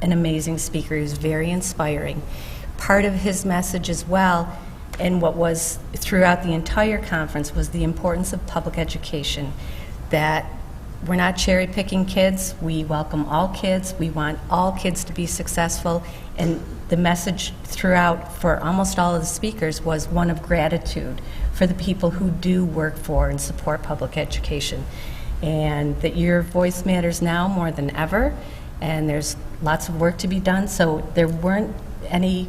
an amazing speaker. He was very inspiring. Part of his message as well, and what was throughout the entire conference, was the importance of public education, that we're not cherry-picking kids. We welcome all kids. We want all kids to be successful. And the message throughout for almost all of the speakers was one of gratitude for the people who do work for and support public education. And that your voice matters now more than ever, and there's lots of work to be done. So there weren't any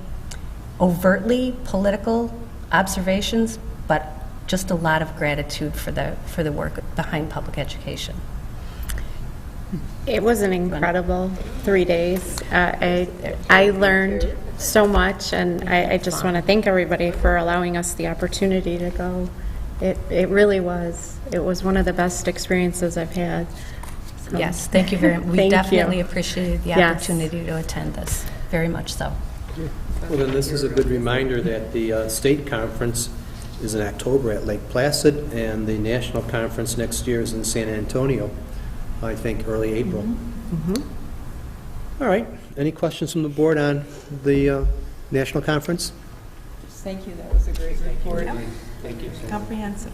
overtly political observations, but just a lot of gratitude for the work behind public education. It was an incredible 3 days. I learned so much, and I just want to thank everybody for allowing us the opportunity to go. It really was. It was one of the best experiences I've had. So. Yes, thank you very much. We Thank definitely you. appreciated the Yes. opportunity to attend this, very much so. Well, then this is a good reminder that the state conference is in October at Lake Placid, and the national conference next year is in San Antonio, I think early April. All right. Any questions from the board on the national conference? Thank you, that was a great report. Thank you. Comprehensive.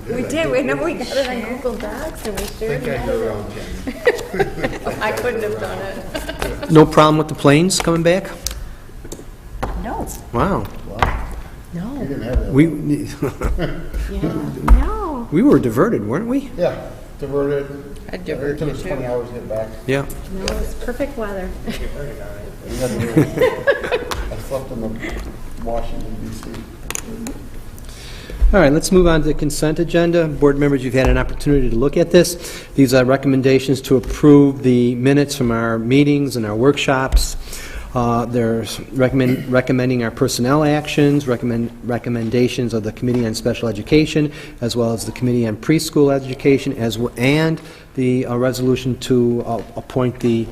We did, we know we got it on Google Docs and we shared it. I couldn't have done it. No problem with the planes coming back? No, Wow. no, We didn't have that. no. We were diverted, weren't we? Yeah, diverted. I It diverted took us 20 hours to get back. Yeah. No, it's perfect weather. I slept in the Washington DC. All right, let's move on to the consent agenda. Board members, you've had an opportunity to look at this. These are recommendations to approve the minutes from our meetings and our workshops. There's recommending our personnel actions, recommendations of the Committee on Special Education, as well as the Committee on Preschool Education, and the resolution to appoint the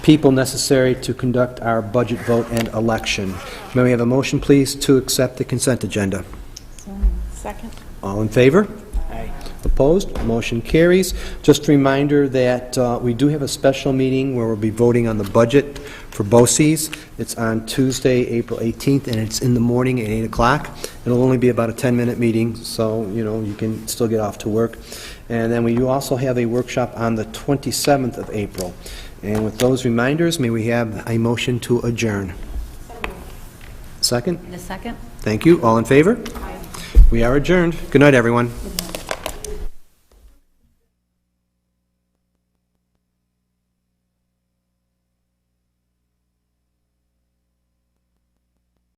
people necessary to conduct our budget vote and election. May we have a motion, please, to accept the consent agenda? Second. All in favor? Aye. Opposed? Motion carries. Just a reminder that we do have a special meeting where we'll be voting on the budget for BOCES. It's on Tuesday, April 18th, and it's in the morning at 8 o'clock. It'll only be about a 10-minute meeting, so, you can still get off to work. And then we do also have a workshop on the 27th of April. And with those reminders, may we have a motion to adjourn? Second? In a second? Thank you. All in favor? We are adjourned. Good night, everyone.